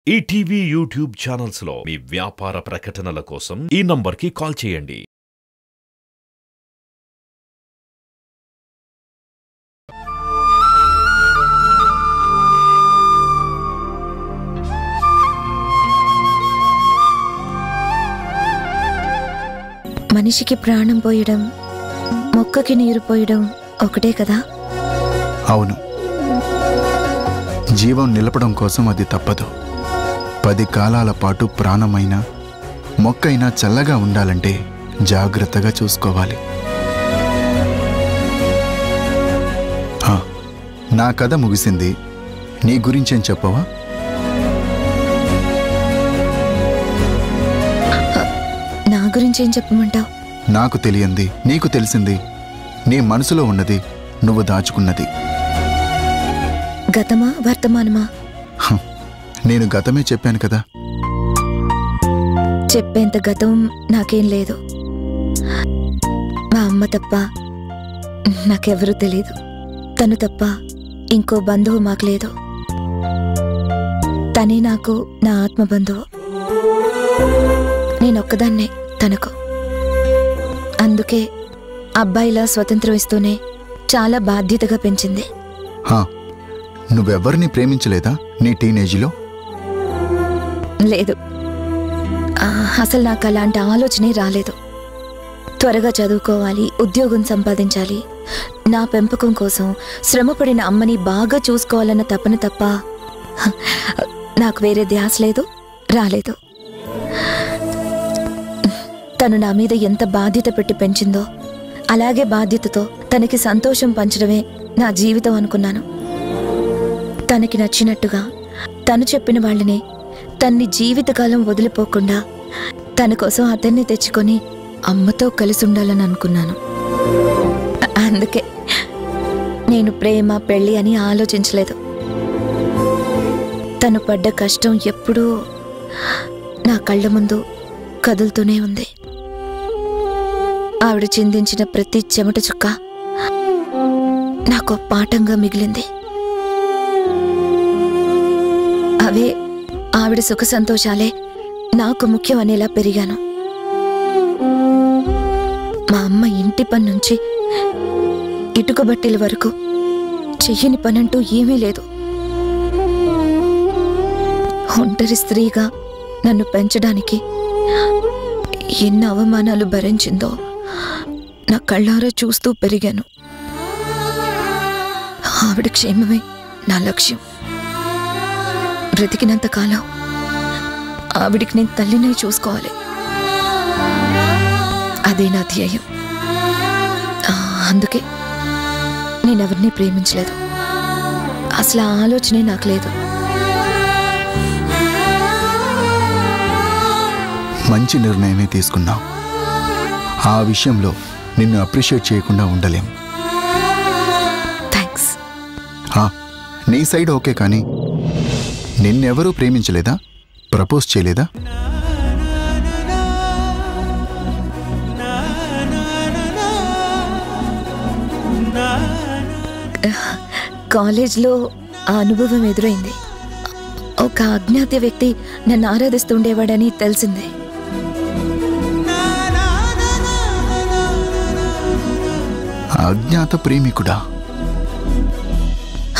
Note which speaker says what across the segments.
Speaker 1: ETV YouTube channels లో మీ వ్యాపార ప్రకటనల కోసం ఈ నంబర్కి కాల్ చేయండి.
Speaker 2: మనిషికి ప్రాణం పోయడం, మొక్కకి నీరు పోయడం ఒకటే కదా?
Speaker 3: అవును, జీవం నిలపడం కోసం అది తప్పదు. 10 కాలాల పాటు ప్రాణమైనా మొక్కైనా చల్లగా ఉండాలంటే జాగ్రత్తగా చూసుకోవాలి. నా కథ ముగిసింది. నీ గురించేం చెప్పవా?
Speaker 2: నా గురించేం చెప్పమంటావు?
Speaker 3: నాకు తెలియంది నీకు తెలిసింది, నీ మనసులో ఉన్నది నువ్వు దాచుకున్నది.
Speaker 2: గతమా వర్తమానమా?
Speaker 3: నేను గతమే చెప్పాను కదా.
Speaker 2: చెప్పేంత గతం నాకేం లేదు. మా అమ్మ తప్ప నాకెవరూ తెలీదు. తను తప్ప ఇంకో బంధువు మాకు లేదు. తనే నాకు నా ఆత్మ బంధువు. నేనొక్కదాన్నే తనకు. అందుకే అబ్బాయిలా స్వతంత్రం ఇస్తూనే చాలా బాధ్యతగా పెంచింది.
Speaker 3: నువ్వెవ్వరిని ప్రేమించలేదా నీ టీనేజ్లో?
Speaker 2: లేదు, అసలు నాకు అలాంటి ఆలోచనే రాలేదు. త్వరగా చదువుకోవాలి, ఉద్యోగం సంపాదించాలి, నా పెంపకం కోసం శ్రమపడిన అమ్మని బాగా చూసుకోవాలన్న తపన తప్ప నాకు వేరే ధ్యాస లేదు, రాలేదు. తను నా మీద ఎంత బాధ్యత పెట్టి పెంచిందో అలాగే బాధ్యతతో తనకి సంతోషం పంచడమే నా జీవితం అనుకున్నాను. తనకి నచ్చినట్టుగా తను చెప్పిన వాళ్ళని తన్ని జీవితకాలం వదిలిపోకుండా తన కోసం అతన్ని తెచ్చుకొని అమ్మతో కలిసి ఉండాలని అనుకున్నాను. అందుకే నేను ప్రేమ పెళ్ళి అని ఆలోచించలేదు. తను పడ్డ కష్టం ఎప్పుడూ నా కళ్ళ ముందు కదులుతూనే ఉంది. ఆవిడ చిందించిన ప్రతి చెమట చుక్క నాకు పాఠంగా మిగిలింది. అవే ఆవిడ సుఖ సంతోషాలే నాకు ముఖ్యం అనేలా పెరిగాను. మా అమ్మ ఇంటి పని నుంచి ఇటుక బట్టల వరకు చెయ్యని పనంటూ ఏమీ లేదు. ఒంటరి స్త్రీగా నన్ను పెంచడానికి ఎన్ని అవమానాలు భరించిందో నా కళ్ళారా చూస్తూ పెరిగాను. ఆవిడ క్షేమమే నా లక్ష్యం. బ్రతికినంత కాలం ఆవిడికి నేను తల్లినే చూసుకోవాలి, అదే నా ధ్యేయం. అందుకే నేనెవరిని ప్రేమించలేదు. అసలు ఆ ఆలోచనే నాకు లేదు.
Speaker 3: మంచి నిర్ణయమే తీసుకున్నావు. ఆ విషయంలో నిన్ను అప్రిషియేట్ చేయకుండా ఉండలేం.
Speaker 2: థ్యాంక్స్.
Speaker 3: నీ సైడ్ ఓకే, కానీ నిన్నెవరూ ప్రేమించలేదా? ప్రపోజ్ చేయలేదా?
Speaker 2: కాలేజ్లో ఆ అనుభవం ఎదురైంది. ఒక అజ్ఞాత వ్యక్తి నన్ను ఆరాధిస్తుండేవాడని తెలిసింది.
Speaker 3: అజ్ఞాత ప్రేమికుడా?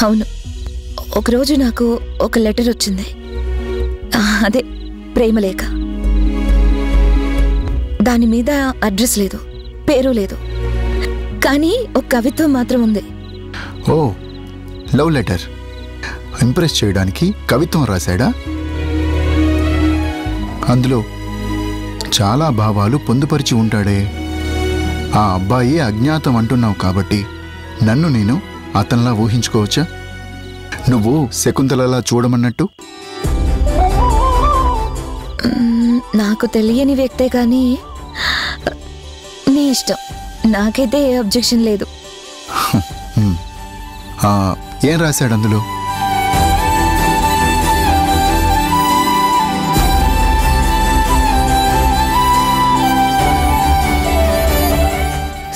Speaker 2: అవును. ఒకరోజు నాకు ఒక లెటర్ వచ్చింది. అదే ప్రేమలేఖ. దాని మీద అడ్రస్ లేదు, పేరు లేదు, కానీ ఒక కవిత్వం మాత్రం ఉంది.
Speaker 3: ఓ, లవ్ లెటర్. ఇంప్రెస్ చేయడానికి కవిత్వం రాశాడా? అందులో చాలా భావాలు పొందుపరిచి ఉంటాడే. ఆ అబ్బాయి అజ్ఞాతం అంటున్నావు కాబట్టి నన్ను నేను అతనిలా ఊహించుకోవచ్చా? నువ్వు శకుంతలలా చూడమన్నట్టు.
Speaker 2: నాకు తెలియని వ్యక్తే కానీ నీ ఇష్టం. నాకైతే ఏ అబ్జెక్షన్ లేదు.
Speaker 3: ఏం రాశాడు అందులో?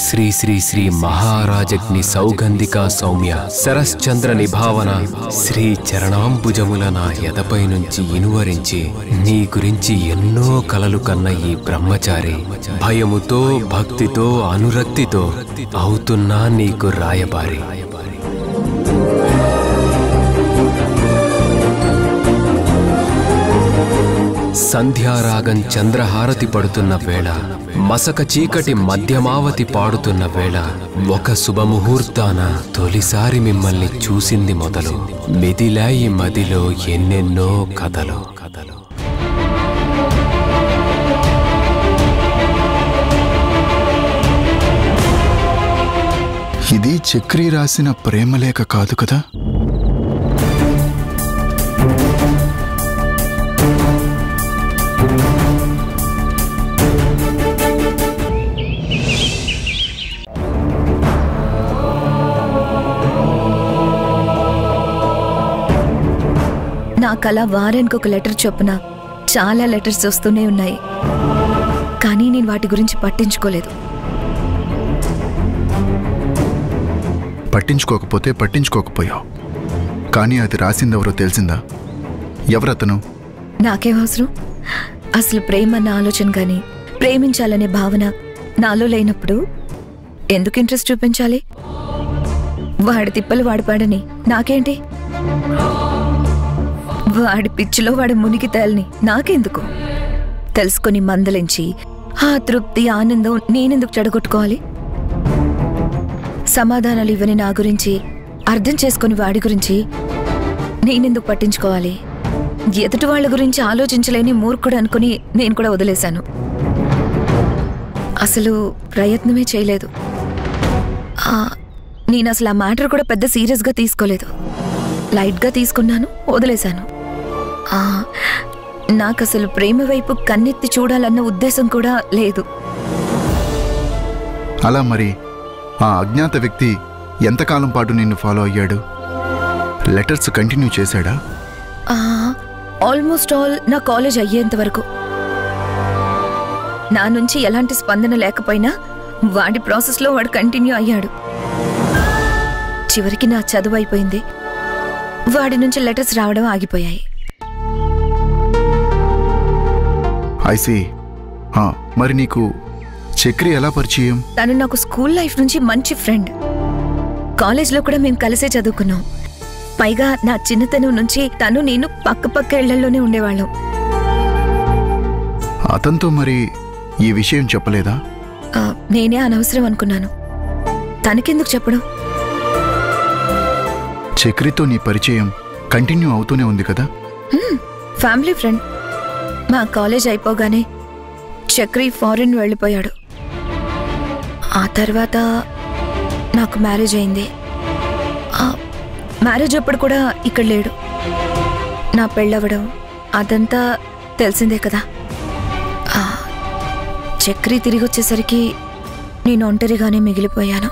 Speaker 4: శ్రీ శ్రీ శ్రీ మహారాజగ్ని సౌగంధిక సౌమ్య శరశ్చంద్ర నిభావన శ్రీ చరణాంబుజముల నా ఎదపై నుంచి ఇనువరించి నీ గురించి ఎన్నో కలలు కన్న ఈ బ్రహ్మచారి భయముతో భక్తితో అనురక్తితో అవుతున్నా నీకు రాయబారి. సంధ్యారాగం చంద్రహారతి పడుతున్న వేళ, మసక చీకటి మధ్యమావతి పాడుతున్న వేళ, ఒక శుభముహూర్తాన తొలిసారి మిమ్మల్ని చూసింది మొదలు మెదిలాయి మదిలో ఎన్నెన్నో కథలు.
Speaker 3: ఇది చక్రి రాసిన ప్రేమలేఖ కాదు కదా?
Speaker 2: నాకలా వారానికి ఒక లెటర్ చొప్పున చాలా లెటర్స్ వస్తూనే ఉన్నాయి. కానీ నేను వాటి గురించి పట్టించుకోలేదు.
Speaker 3: పట్టించుకోకపోతే పట్టించుకోకపోయావు. కానీ అది రాసిందెవరో తెలిసిందా? ఎవరతను?
Speaker 2: నాకేం అవసరం? అసలు ప్రేమ అన్న ఆలోచన కానీ ప్రేమించాలనే భావన నాలో లేనప్పుడు ఎందుకు ఇంట్రెస్ట్ చూపించాలి? వాడి తిప్పలు వాడిపాడని నాకేంటి? వాడి పిచ్చిలో వాడి మునికి తేలని నాకెందుకు? తెలుసుకొని మందలించి ఆ తృప్తి ఆనందం నేనెందుకు చెడగొట్టుకోవాలి? సమాధానాలు ఇవ్వని నా గురించి అర్థం చేసుకుని వాడి గురించి నేనెందుకు పట్టించుకోవాలి? ఎదుటి వాళ్ళ గురించి ఆలోచించలేని మూర్ఖుడు అనుకుని నేను కూడా వదిలేశాను. అసలు ప్రయత్నమే చేయలేదు. నేను అసలు ఆ మ్యాటర్ కూడా పెద్ద సీరియస్గా తీసుకోలేదు. లైట్గా తీసుకున్నాను, వదిలేశాను. నాకు అసలు ప్రేమ వైపు కన్నెత్తి చూడాలన్న ఉద్దేశం కూడా లేదు.
Speaker 3: అలా మరి ఆ అజ్ఞాత వ్యక్తి ఎంతకాలం పాటు నిన్ను ఫాలో అయ్యాడు? లెటర్స్ కంటిన్యూ చేశాడా?
Speaker 2: ఆల్మోస్ట్ ఆల్ నా కాలేజ్ అయ్యేంత వరకు. నా నుంచి ఎలాంటి స్పందన లేకపోయినా వాడి ప్రాసెస్లో వాడు కంటిన్యూ అయ్యాడు. చివరికి నా చదువు అయిపోయింది. వాడి నుంచి లెటర్స్ రావడం ఆగిపోయాయి.
Speaker 3: ఐసీ. మరి నీకు చక్రి ఎలా పరిచయం?
Speaker 2: తను నాకు స్కూల్ లైఫ్ నుంచి మంచి ఫ్రెండ్. కాలేజ్లో కూడా మేము కలిసే చదువుకున్నాం. పైగా నా చిన్నతనం నుంచి తను నేను పక్క ఇళ్లలోనే ఉండేవాళ్ళం.
Speaker 3: అతనితో మరి ఈ విషయం చెప్పలేదా?
Speaker 2: నేనే అనవసరం అనుకున్నాను. తనకెందుకు చెప్పడం?
Speaker 3: చక్రితో నీ పరిచయం కంటిన్యూ అవుతూనే ఉంది కదా?
Speaker 2: Family friend. మా కాలేజ్ అయిపోగానే చక్రి ఫారెన్ వెళ్ళిపోయాడు. ఆ తర్వాత నాకు మ్యారేజ్ అయింది. మ్యారేజ్ అప్పుడు కూడా ఇక్కడ లేడు. నా పెళ్ళవడం అదంతా తెలిసిందే కదా. చక్రి తిరిగి వచ్చేసరికి నేను ఒంటరిగానే మిగిలిపోయాను.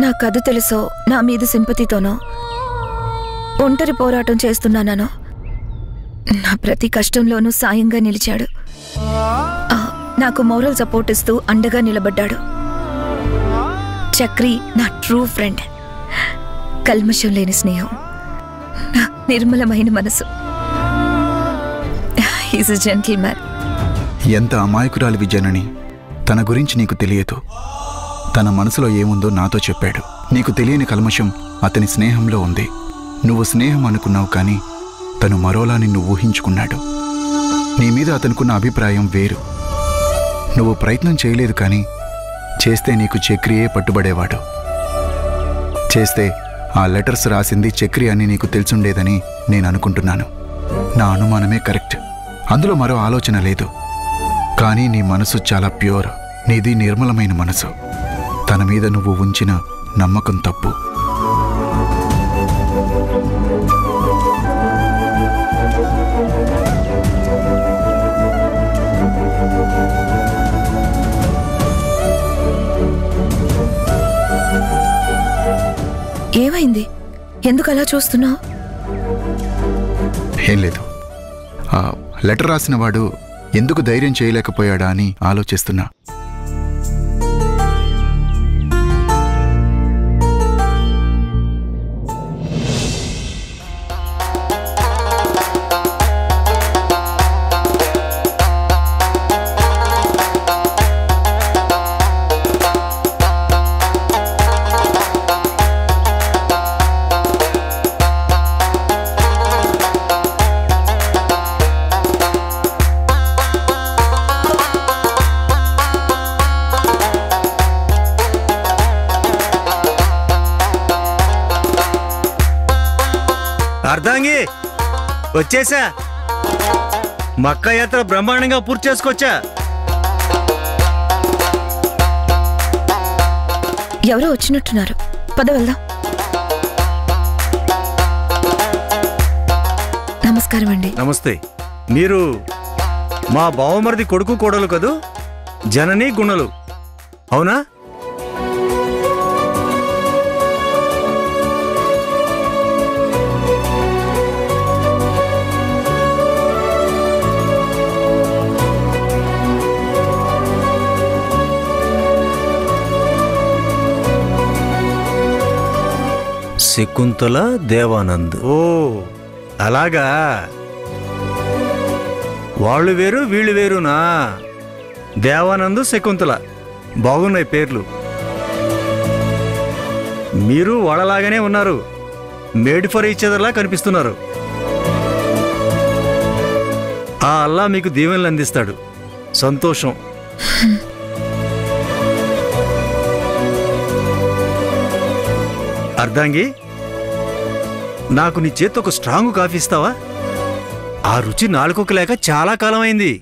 Speaker 2: నాకది తెలుసో నా మీద సింపతితోనో ఒంటరి పోరాటం చేస్తున్నానో నా ప్రతి కష్టంలోనూ సాయంగా నిలిచాడు. నాకు మోరల్ సపోర్ట్ ఇస్తూ అండగా నిలబడ్డాడు. చక్రి నా ట్రూ ఫ్రెండ్. కల్మషం లేని స్నేహం, నిర్మలమైన మనసు. He's a gentleman.
Speaker 3: ఎంత అమాయకురాలివి జనని. తన గురించి నీకు తెలియదు. తన మనసులో ఏముందో నాతో చెప్పాడు. నీకు తెలియని కల్మషం అతని స్నేహంలో ఉంది. నువ్వు స్నేహం అనుకున్నావు, కానీ తను మరోలా నిన్ను ఊహించుకున్నాడు. నీ మీద అతనుకున్న అభిప్రాయం వేరు. నువ్వు ప్రయత్నం చేయలేదు, కానీ చేస్తే నీకు చక్రియే పట్టుబడేవాడు. చేస్తే ఆ లెటర్స్ రాసింది చక్రి అని నీకు తెలుసుండేదని నేను అనుకుంటున్నాను. నా అనుమానమే కరెక్ట్. అందులో మరో ఆలోచన లేదు. కానీ నీ మనసు చాలా ప్యూర్. నీది నిర్మలమైన మనసు. తన మీద నువ్వు ఉంచిన నమ్మకం తప్పు.
Speaker 2: ఏమైంది? ఎందుకు అలా చూస్తున్నావు?
Speaker 3: ఏం లేదు. లెటర్ రాసిన వాడు ఎందుకు ధైర్యం చేయలేకపోయాడా అని ఆలోచిస్తున్నా.
Speaker 5: అర్ధాంగి వచ్చేసా. మక్కా యాత్ర బ్రహ్మాండంగా పూర్తి చేసుకొచ్చా.
Speaker 2: ఎవరో వచ్చినట్టున్నారు, పద వెళ్దాం. నమస్కారం అండి.
Speaker 5: నమస్తే. మీరు మా బావమరిది కొడుకు కోడలు కదూ? జనని గుణలు అవునా? శకుంతల దేవానంద్. ఓ అలాగా, వాళ్ళు వేరు వీళ్ళు వేరునా? దేవానంద్ శకుంతల బాగున్నాయి పేర్లు. మీరు వాళ్ళలాగానే ఉన్నారు, మేడ్ ఫర్ ఈచ్ అదర్లా కనిపిస్తున్నారు. ఆ అల్లా మీకు దీవెనలు అందిస్తాడు. సంతోషం. అర్ధాంగి, నాకు నీ చేతి ఒక స్ట్రాంగ్ కాఫీ ఇస్తావా? ఆ రుచి నాలుకొక లేక చాలా కాలం అయింది.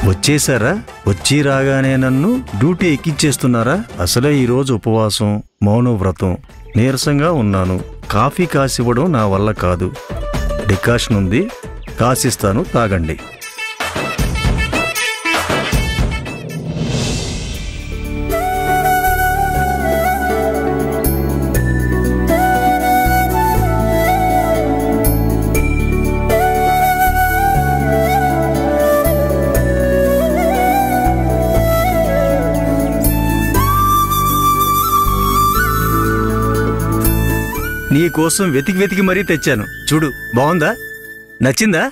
Speaker 5: వచ్చేసారా? వచ్చి రాగానే నన్ను డ్యూటీ ఎక్కించేస్తున్నారా? అసలే ఈరోజు ఉపవాసం, మౌనవ్రతం, నీరసంగా ఉన్నాను. కాఫీ కాసివ్వడం నా వల్ల కాదు. డికాషన్ ఉంది, కాసిస్తాను, తాగండి. నీ కోసం వెతికి వెతికి మరీ తెచ్చాను. చూడు, బాగుందా? నచ్చిందా?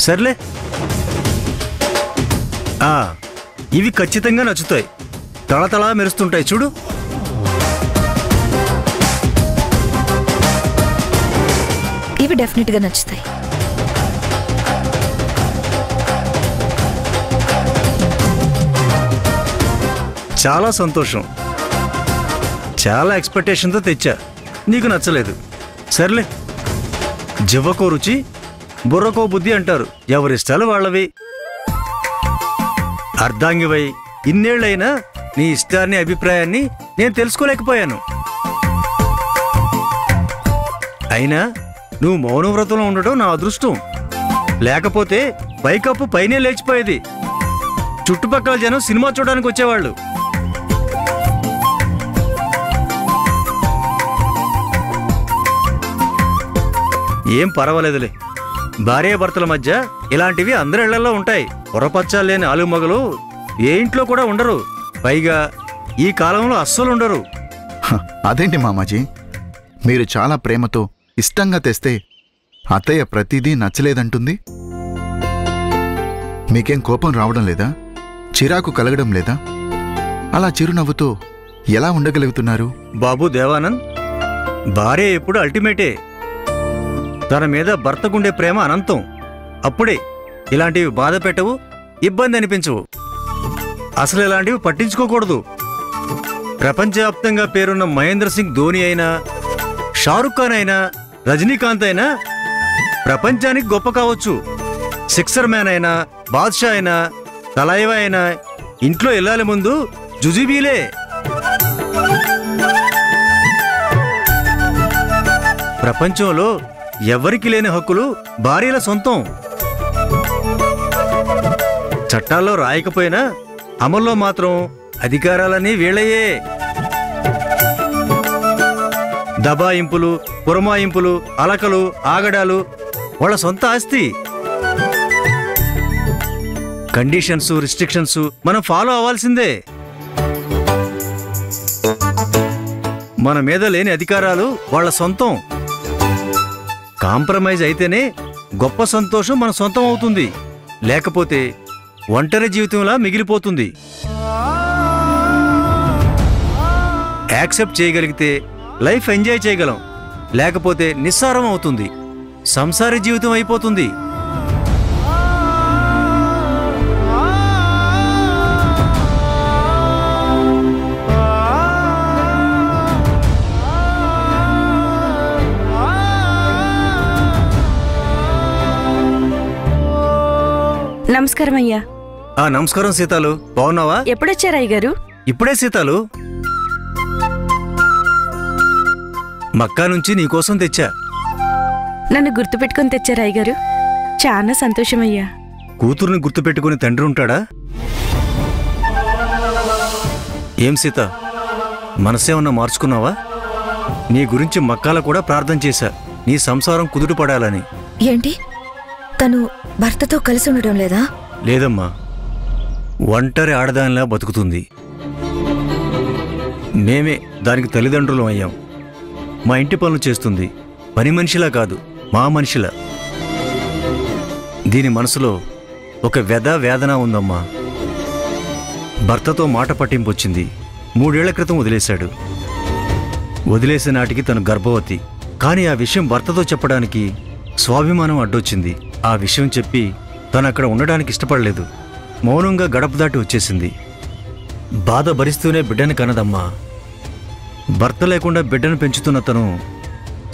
Speaker 5: సర్లే, ఇవి ఖచ్చితంగా నచ్చుతాయి. తళతళా మెరుస్తుంటాయి చూడు.
Speaker 2: ఇవి డెఫినెట్ గా నచ్చుతాయి.
Speaker 5: చాలా సంతోషం. చాలా ఎక్స్పెక్టేషన్తో తెచ్చా, నీకు నచ్చలేదు. సర్లే, జివ్వకో రుచి బుర్రకో బుద్ధి అంటారు. ఎవరిష్టాలు వాళ్ళవి. అర్ధాంగివై ఇన్నేళ్లైనా నీ ఇష్టాన్ని, అభిప్రాయాన్ని నేను తెలుసుకోలేకపోయాను. అయినా నువ్వు మౌనవ్రతంలో ఉండటం నా అదృష్టం. లేకపోతే పైకప్పు పైనే లేచిపోయేది. చుట్టుపక్కల జనం సినిమా చూడడానికి వచ్చేవాళ్ళు. ఏం పర్వాలేదులే, భార్యాభర్తల మధ్య ఇలాంటివి అందరి ఇళ్లలో ఉంటాయి. పొరపచ్చాలు లేని ఆలుమగలు ఏ ఇంట్లో కూడా ఉండరు. పైగా ఈ కాలంలో అస్సలు ఉండరు.
Speaker 3: అదేంటి మామాజీ, మీరు చాలా ప్రేమతో ఇష్టంగా తెస్తే అత్తయ్య ప్రతిదీ నచ్చలేదంటుంది. మీకేం కోపం రావడం లేదా? చిరాకు కలగడం లేదా? అలా చిరునవ్వుతో ఎలా ఉండగలుగుతున్నారు?
Speaker 5: బాబు దేవానంద్, భార్య ఎప్పుడు అల్టిమేటే. తన మీద భర్తకుండే ప్రేమ అనంతం. అప్పుడే ఇలాంటివి బాధ పెట్టవు, ఇబ్బంది అనిపించవు. అసలు ఇలాంటివి పట్టించుకోకూడదు. ప్రపంచవ్యాప్తంగా పేరున్న మహేంద్ర సింగ్ ధోని అయినా, షారుఖ్ ఖాన్ అయినా, రజనీకాంత్ అయినా ప్రపంచానికి గొప్ప కావచ్చు. సిక్సర్ మ్యాన్ అయినా, బాద్షా అయినా, తలైవా అయినా ఇంట్లో వెళ్ళాలి ముందు జుజుబీలే. ప్రపంచంలో ఎవరికి లేని హక్కులు భార్యల సొంతం. చట్టాల్లో రాయకపోయినా అమల్లో మాత్రం అధికారాలన్నీ వీళ్ళయే. దబాయింపులు, పురమాయింపులు, అలకలు, ఆగడాలు వాళ్ళ సొంత ఆస్తి. కండిషన్స్, రిస్ట్రిక్షన్స్ మనం ఫాలో అవ్వాల్సిందే. మన మీద లేని అధికారాలు వాళ్ళ సొంతం. కాంప్రమైజ్ అయితేనే గొప్ప సంతోషం మన సొంతం అవుతుంది, లేకపోతే ఒంటరి జీవితంలా మిగిలిపోతుంది. యాక్సెప్ట్ చేయగలిగితే లైఫ్ ఎంజాయ్ చేయగలం, లేకపోతే నిస్సారం అవుతుంది, సంసార జీవితం అయిపోతుంది.
Speaker 6: నమస్కారం అయ్యా.
Speaker 5: నమస్కారం సీతాలు, బాగున్నావా?
Speaker 6: ఎప్పుడొచ్చారు అయ్యగారు?
Speaker 5: ఇప్పుడే సీతాలు, మక్కా నుంచి నీకోసం తెచ్చా.
Speaker 6: నన్ను గుర్తుపెట్టుకుని తెచ్చారు అయ్యగారు, చాలా సంతోషం అయ్యా.
Speaker 5: కూతురుని గుర్తుపెట్టుకుని తండ్రి ఉంటాడా? ఏం సీత, మనసేమన్నా మార్చుకున్నావా? నీ గురించి మక్కాల కూడా ప్రార్థన చేశా, నీ సంసారం కుదుట పడాలని.
Speaker 2: ఏంటి, తను భర్తతో కలిసి ఉండడం లేదా?
Speaker 5: లేదమ్మా, ఒంటరి ఆడదానిలా బతుకుతుంది. మేమే దానికి తల్లిదండ్రులం అయ్యాం. మా ఇంటి పనులు చేస్తుంది, పని మనిషిలా కాదు, మా మనిషిలా. దీని మనసులో ఒక వేదన ఉందమ్మా. భర్తతో మాట పట్టింపొచ్చింది, 3 ఏళ్ల క్రితం వదిలేశాడు. వదిలేసే నాటికి తను గర్భవతి. కానీ ఆ విషయం భర్తతో చెప్పడానికి స్వాభిమానం అడ్డొచ్చింది. ఆ విషయం చెప్పి తను అక్కడ ఉండడానికి ఇష్టపడలేదు. మౌనంగా గడప దాటి వచ్చేసింది. బాధ భరిస్తూనే బిడ్డని కనదమ్మా. భర్త లేకుండా బిడ్డను పెంచుతున్న తను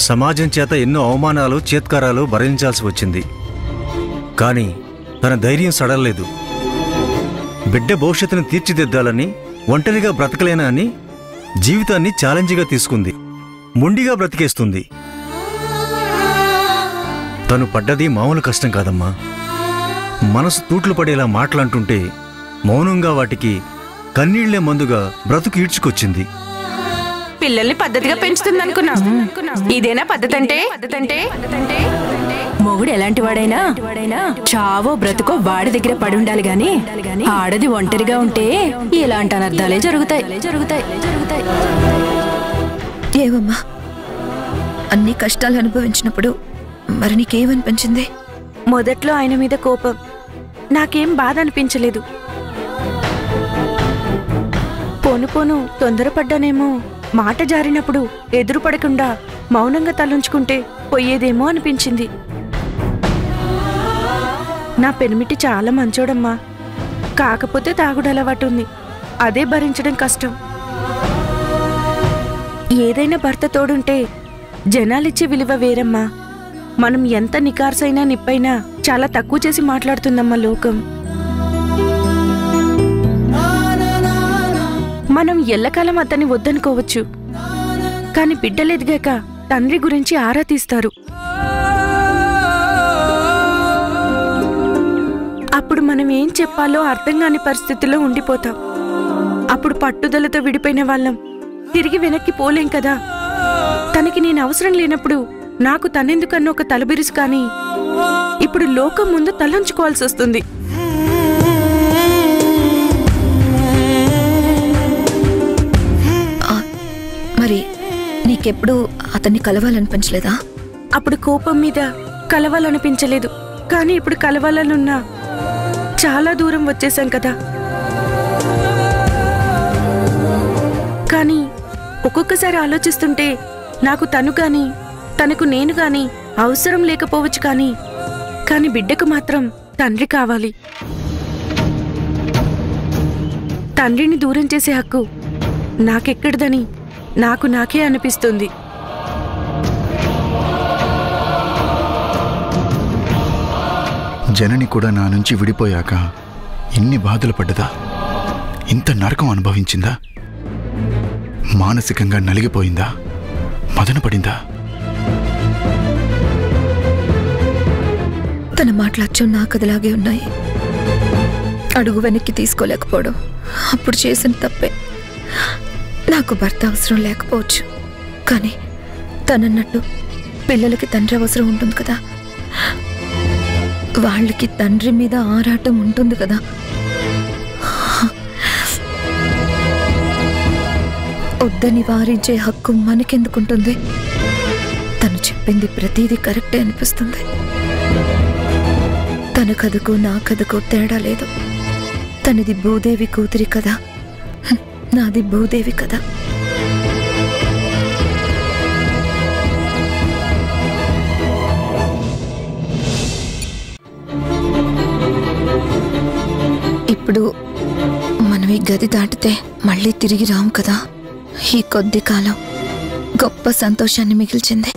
Speaker 5: సమాజం చేత ఎన్నో అవమానాలు, చేత్కారాలు భరించాల్సి వచ్చింది. కానీ తన ధైర్యం సడలేదు. బిడ్డ భవిష్యత్తును తీర్చిదిద్దాలని, ఒంటరిగా బ్రతకలేనా అని జీవితాన్ని ఛాలెంజ్గా తీసుకుంది. మొండిగా బ్రతికేస్తుంది. తను పడ్డది మామూలు కష్టం కాదమ్మా. మనసు తూట్లు పడేలా మాటలంటుంటే మౌనంగా వాటికి కన్నీళ్లే మందుగా బ్రతుకు ఈడ్చుకొచ్చింది.
Speaker 6: పిల్లల్ని పద్ధతిగా పెంచుతుందనుకున్నా, ఇదేనా పద్ధతి అంటే? మొగుడు ఎలాంటి వాడైనా చావో బ్రతుకో వాడి దగ్గర పడి ఉండాలి గాని, ఆడది ఒంటరిగా ఉంటే ఇలాంటి అనర్థాలే జరుగుతాయి.
Speaker 2: ఏవమ్మా, అన్ని కష్టాలు అనుభవించినప్పుడు మరి నీకేమనిపించింది?
Speaker 6: మొదట్లో ఆయన మీద కోపం, నాకేం బాధ అనిపించలేదు. పోను తొందరపడ్డానేమో, మాట జారినప్పుడు ఎదురు పడకుండా మౌనంగా తలంచుకుంటే పోయేదేమో అనిపించింది. నా పెనిమిటి చాలా మంచోడమ్మా, కాకపోతే తాగుడు అలవాటు ఉంది, అదే భరించడం కష్టం. ఏదైనా భర్త తోడుంటే జనాలిచ్చే విలువ వేరమ్మా. మనం ఎంత నికార్సైనా నిప్పైనా చాలా తక్కువ చేసి మాట్లాడుతుందమ్మా లోకం. మనం ఎల్లకాలం అతన్ని వద్దనుకోవచ్చు, కాని బిడ్డలెదిగాక తండ్రి గురించి ఆరా తీస్తారు. అప్పుడు మనం ఏం చెప్పాలో అర్థం కాని పరిస్థితిలో ఉండిపోతాం. అప్పుడు పట్టుదలతో విడిపోయిన వాళ్ళం తిరిగి వెనక్కి పోలేం కదా. తనకి నేను అవసరం లేనప్పుడు నాకు తనెందుకన్నా ఒక తలబిరుసు, కానీ ఇప్పుడు లోకం ముందు తలంచుకోవాల్సి వస్తుంది.
Speaker 2: మరి నీకెప్పుడు అతన్ని కలవాలనిపించలేదా?
Speaker 6: అప్పుడు కోపం మీద కలవాలనిపించలేదు, కానీ ఇప్పుడు కలవాలనున్నా చాలా దూరం వచ్చేసాం కదా. కానీ ఒక్కొక్కసారి ఆలోచిస్తుంటే నాకు తను కానీ తనకు నేను గాని అవసరం లేకపోవచ్చు, కానీ బిడ్డకు మాత్రం తండ్రి కావాలి. తండ్రిని దూరం చేసే హక్కు నాకెక్కడిదని నాకే అనిపిస్తుంది.
Speaker 3: జనని కూడా నా నుంచి విడిపోయాక ఇన్ని బాధలు పడ్డదా? ఇంత నరకం అనుభవించిందా? మానసికంగా నలిగిపోయిందా? మదన పడిందా?
Speaker 2: తన మాటలచ్చం నా కథలాగే ఉన్నాయి. అడుగు వెనక్కి తీసుకోలేకపోవడం అప్పుడు చేసిన తప్పే. నాకు భర్త అవసరం లేకపోవచ్చు, కానీ తనన్నట్టు పిల్లలకి తండ్రి అవసరం ఉంటుంది కదా. వాళ్ళకి తండ్రి మీద ఆరాటం ఉంటుంది కదా. ఓ వద్దని వారించే హక్కు మనకెందుకుంటుంది? తను చెప్పింది ప్రతిదీ కరెక్టే అనిపిస్తుంది. తన కథకు నా కథకు తేడా లేదు. తనది భూదేవి కూతురి కదా, నాది భూదేవి కదా. ఇప్పుడు మనం ఈ గది దాటితే మళ్ళీ తిరిగి రాము కదా. ఈ కొద్ది కాలం గొప్ప సంతోషాన్ని మిగిల్చింది.